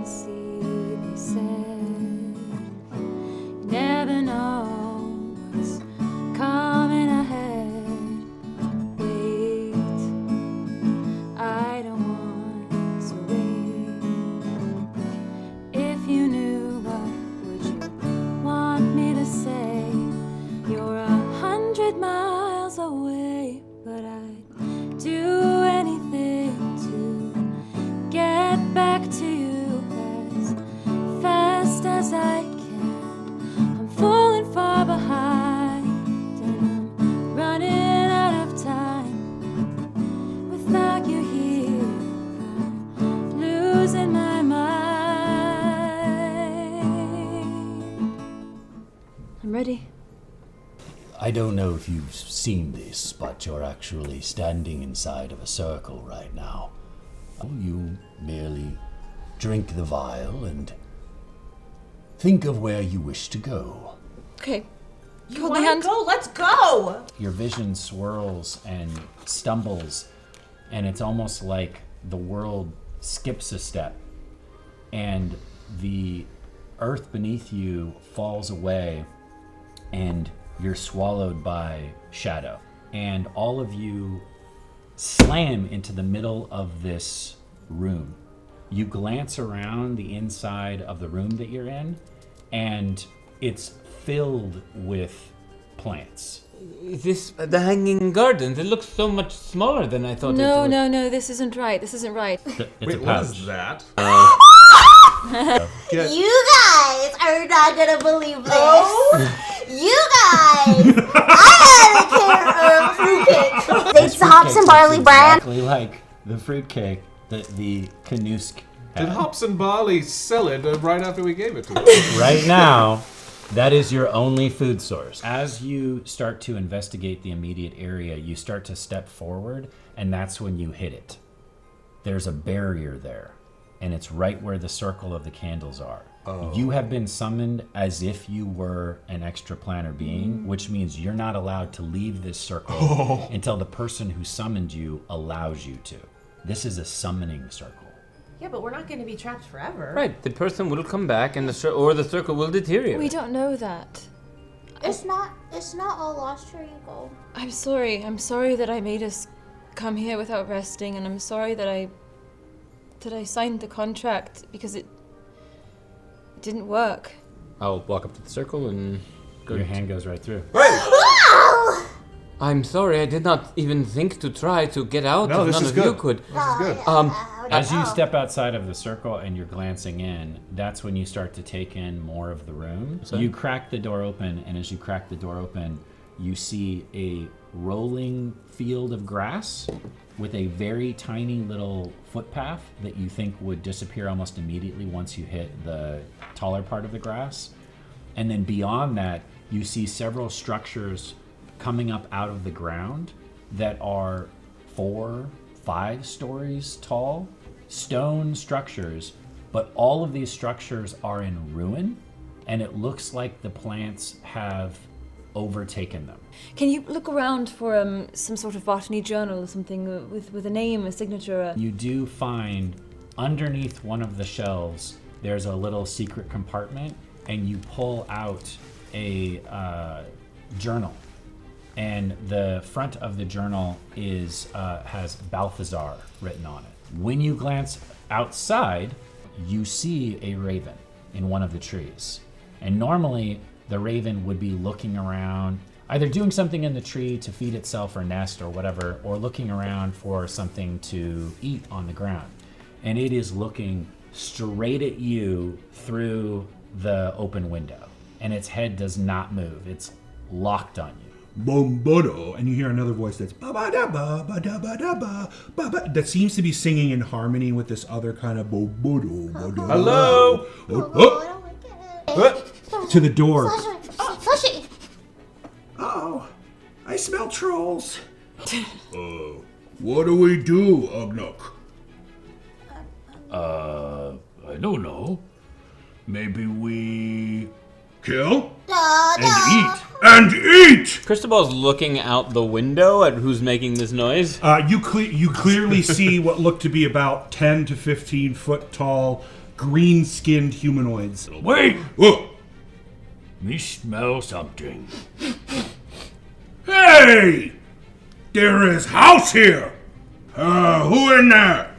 see, they said. You never know what's coming ahead. Wait, I don't want to wait. If you knew, what would you want me to say? You're 100 miles away, but I'd do anything to get back to you as fast as I can. I'm falling far behind and I'm running out of time. Without you here, I'm losing my mind. I'm ready. I don't know if you've seen this, but you're actually standing inside of a circle right now. You merely drink the vial and think of where you wish to go. Okay. You want to go? Let's go! Your vision swirls and stumbles, and it's almost like the world skips a step, and the earth beneath you falls away, and you're swallowed by shadow. And all of you slam into the middle of this room. You glance around the inside of the room that you're in, and it's filled with plants. Is this the Hanging Gardens? It looks so much smaller than I thought it would. No, this isn't right. This isn't right. It's Wait, a what pouch. is that? You guys are not gonna believe this. You guys! I had a fruitcake. It's hops and barley bran. Exactly like the fruitcake that the Canusk had. Did hops and barley sell it right after we gave it to them? Right now, that is your only food source. As you start to investigate the immediate area, you start to step forward, and that's when you hit it. There's a barrier there, and it's right where the circle of the candles are. Oh. You have been summoned as if you were an extraplanar being, which means you're not allowed to leave this circle until the person who summoned you allows you to. This is a summoning circle. Yeah, but we're not going to be trapped forever. Right, the person will come back and the circle will deteriorate. We don't know that. It's not all lost for you, go. I'm sorry. I'm sorry that I made us come here without resting, and I'm sorry that I signed the contract because it didn't work. I'll walk up to the circle and go. Your hand goes right through. I'm sorry, I did not even think to try to get out No, if this none is of good. you could. This is good. As you step outside of the circle and you're glancing in, that's when you start to take in more of the room. So you crack the door open, and as you crack the door open, you see a rolling field of grass with a very tiny little footpath that you think would disappear almost immediately once you hit the taller part of the grass. And then beyond that, you see several structures coming up out of the ground that are 4-5 stories tall, stone structures, but all of these structures are in ruin, and it looks like the plants have overtaken them. Can you look around for some sort of botany journal or something with a name, a signature? You do find underneath one of the shelves, there's a little secret compartment, and you pull out a journal. And the front of the journal has Balthazar written on it. When you glance outside, you see a raven in one of the trees. And normally, the raven would be looking around, either doing something in the tree to feed itself or nest or whatever, or looking around for something to eat on the ground. And it is looking straight at you through the open window. And its head does not move. It's locked on you. Bombodo, and you hear another voice that's ba ba da ba ba da ba da ba ba ba that seems to be singing in harmony with this other kind of bombodo. Hello? To the door. Slushy! Uh-oh, I smell trolls. What do we do, Ugnuk? I don't know. Maybe we Kill and eat. Cristobal's looking out the window at who's making this noise. You clearly see what look to be about 10 to 15 foot tall green-skinned humanoids. Wait! Whoa. Me smell something. Hey! There is house here! Who in there?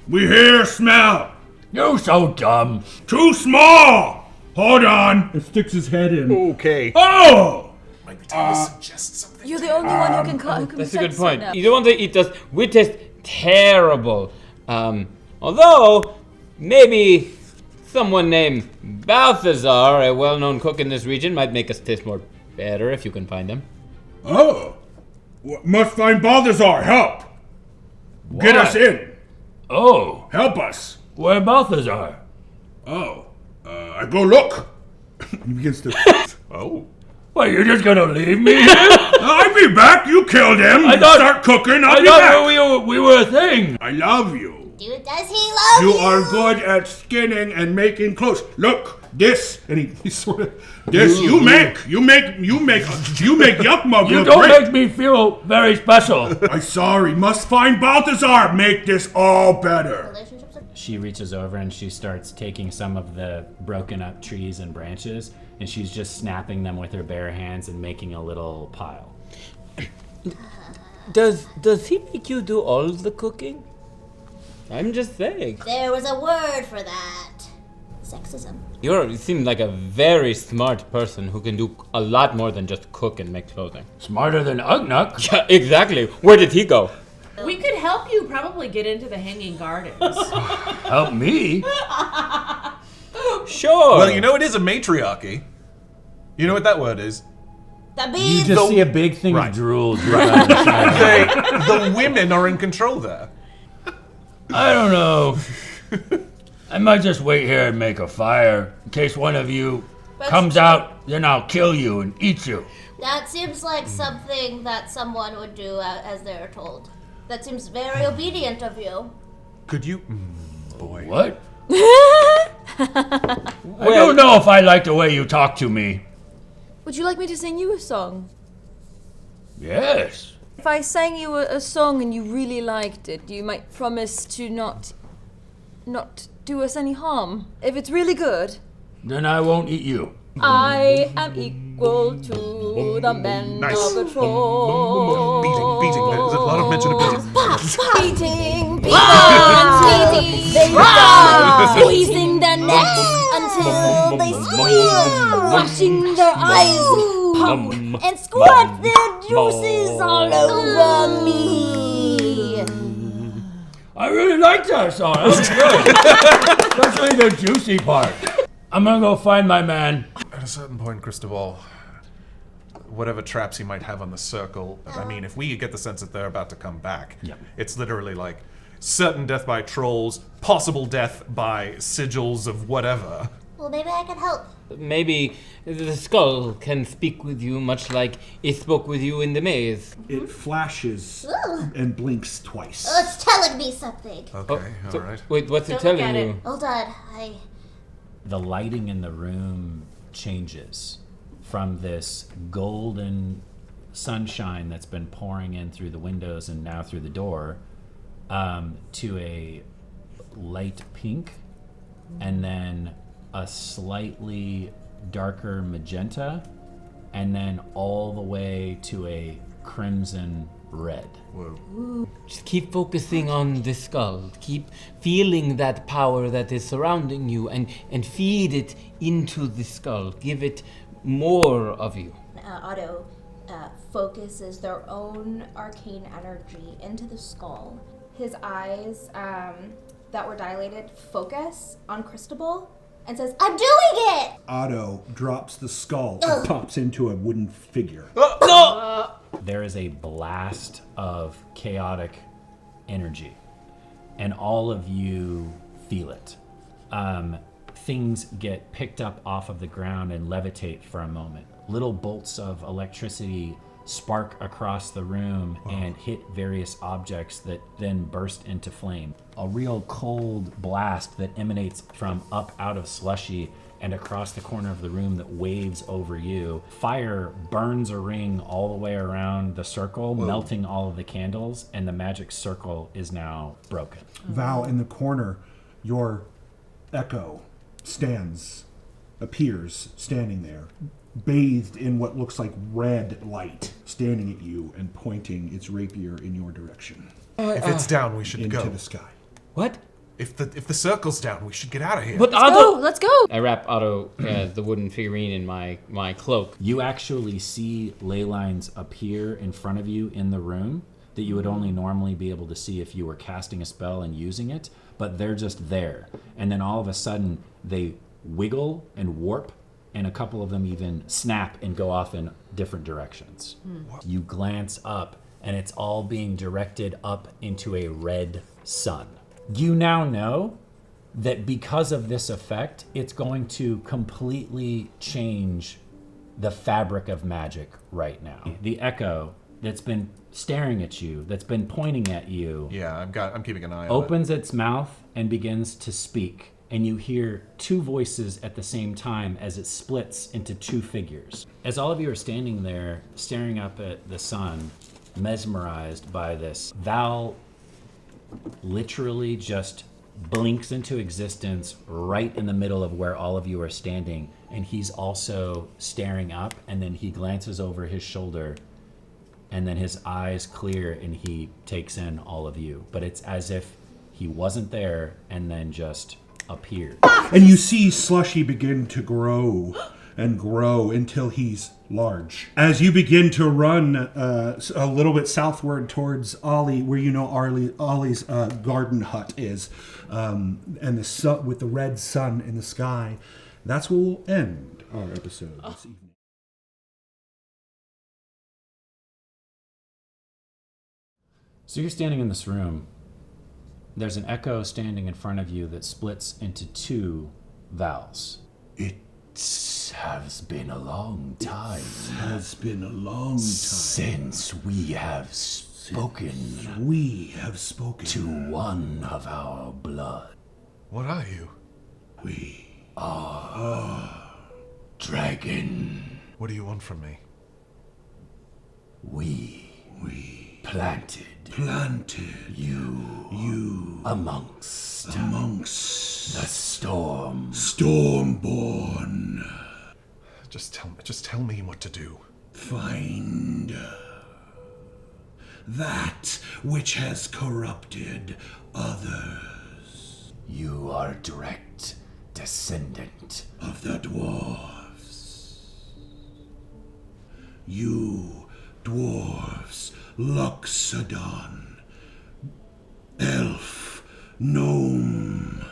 We hear smell. You're so dumb. Too small! Hold on. It sticks his head in. Okay. Oh! Might be time to suggest something. You're the only one who can cut. Who can That's a sense good point. it now. You don't want to eat us. We taste terrible. Although, maybe someone named Balthazar, a well-known cook in this region, might make us taste more better if you can find him. Oh! Must find Balthazar. Help! Get us in. Oh, Help us. where Balthazar? Oh. I go look. He begins to... Oh. What, you're just gonna leave me here? I'll be back. You killed him. I thought- Start cooking. I'll I be thought back. we were a thing. I love you. Dude, does he love you? You are good at skinning and making clothes. Look, this, and he sort of, this you make yuck mug You look don't great. make me feel very special. I'm sorry, must find Balthazar. Make this all better. Relationships are... She reaches over and she starts taking some of the broken up trees and branches, and she's just snapping them with her bare hands and making a little pile. Does he make you do all the cooking? I'm just saying. There was a word for that. Sexism. You seem like a very smart person who can do a lot more than just cook and make clothing. Smarter than Ugnuk. Yeah, exactly. Where did he go? We could help you probably get into the Hanging Gardens. Help me. Sure. Well, you know it is a matriarchy. You know what that word is? The You bees. just see a big thing Right. of drool drip out of the side. The women are in control there. I don't know. I might just wait here and make a fire in case one of you comes out. Then I'll kill you and eat you. That seems like something that someone would do as they're told. That seems very obedient of you. Could you? Boy. What? I don't know if I like the way you talk to me. Would you like me to sing you a song? Yes. If I sang you a song and you really liked it, you might promise to not do us any harm. If it's really good. Then I won't eat you. I am equal to the men Nice. of the troll. Beating. There's a lot of mention of beating. Beating, beating, they die, squeezing their necks until they squeal, washing their eyes, pump and squirt their juices all over me. I really like that song. That was good. Especially the juicy part. I'm gonna go find my man. At a certain point, Cristobal, whatever traps he might have on the circle, I mean, if we get the sense that they're about to come back, it's literally like certain death by trolls, possible death by sigils of whatever. Well, maybe I can help. Maybe the skull can speak with you much like it spoke with you in the maze. It flashes Ooh. and blinks twice. Oh, it's telling me something. Okay, So- alright. Wait, what's it Don't look telling at you? it. Hold on. The lighting in the room changes from this golden sunshine that's been pouring in through the windows and now through the door to a light pink and then a slightly darker magenta and then all the way to a crimson red. Whoa. Just keep focusing on the skull. Keep feeling that power that is surrounding you and feed it into the skull. Give it more of you. Otto focuses their own arcane energy into the skull. His eyes that were dilated focus on Cristobal and says, I'm doing it! Otto drops the skull and pops into a wooden figure. There is a blast of chaotic energy, and all of you feel it. Things get picked up off of the ground and levitate for a moment. Little bolts of electricity spark across the room and hit various objects that then burst into flame. A real cold blast that emanates from up out of slushy and across the corner of the room that waves over you. Fire burns a ring all the way around the circle, melting all of the candles, and the magic circle is now broken. Val, in the corner, your Echo appears standing there, bathed in what looks like red light, standing at you and pointing its rapier in your direction. If it's down, we should into go. the sky. What? If the circle's down, we should get out of here. But Let's go. I wrap Otto, the wooden figurine, in my cloak. You actually see ley lines appear in front of you in the room that you would only normally be able to see if you were casting a spell and using it, but they're just there. And then all of a sudden, they wiggle and warp, and a couple of them even snap and go off in different directions. You glance up, and it's all being directed up into a red sun. You now know that because of this effect, it's going to completely change the fabric of magic right now. The echo that's been staring at you, that's been pointing at you, Yeah, I'm keeping an eye on it. opens its mouth and begins to speak. And you hear two voices at the same time as it splits into two figures. As all of you are standing there, staring up at the sun, mesmerized by this, Val literally just blinks into existence right in the middle of where all of you are standing, and he's also staring up, and then he glances over his shoulder, and then his eyes clear and he takes in all of you. But it's as if he wasn't there and then just appeared. And you see Slushy begin to grow and grow until he's large. As you begin to run a little bit southward towards Ollie, where you know Ollie's garden hut is, and the sun, with the red sun in the sky, that's where we'll end our episode this evening. So you're standing in this room. There's an echo standing in front of you that splits into two Vals. It has been a long time Has been a long time since we have spoken to one of our blood. What are you? We are dragon. What do you want from me? We planted you amongst the Stormborn. Just tell me what to do. Find that which has corrupted others You are a direct descendant. of the dwarves. You dwarves, Luxodon, elf, gnome,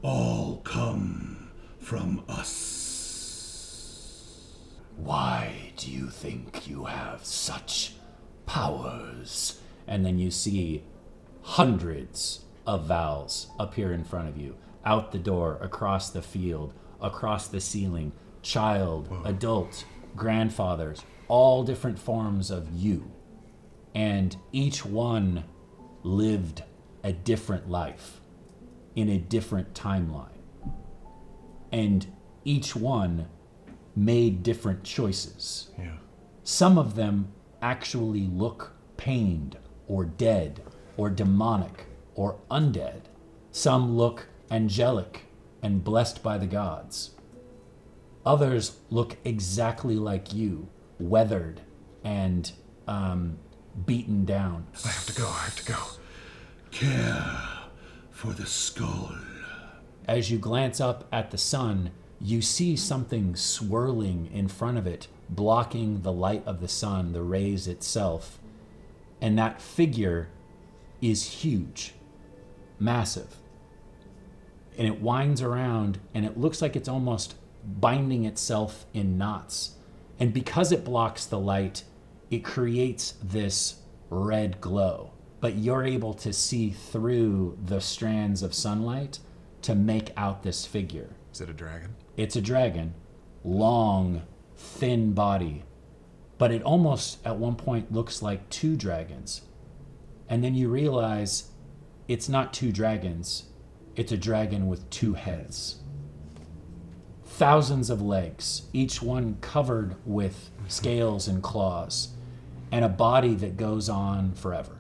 all come from us. Why do you think you have such powers? And then you see hundreds of Vals appear in front of you, out the door, across the field, across the ceiling, child, adult, grandfathers, all different forms of you. And each one lived a different life in a different timeline. And each one made different choices. Yeah. Some of them actually look pained or dead or demonic or undead. Some look angelic and blessed by the gods. Others look exactly like you, weathered and beaten down. I have to go. Care for the skull. As you glance up at the sun, you see something swirling in front of it, blocking the light of the sun, the rays itself. And that figure is huge, massive. And it winds around, and it looks like it's almost binding itself in knots. And because it blocks the light, it creates this red glow. But you're able to see through the strands of sunlight to make out this figure. Is it a dragon? It's a dragon, long, thin body, but it almost at one point looks like two dragons. And then you realize it's not two dragons, it's a dragon with two heads. Thousands of legs, each one covered with scales and claws, and a body that goes on forever.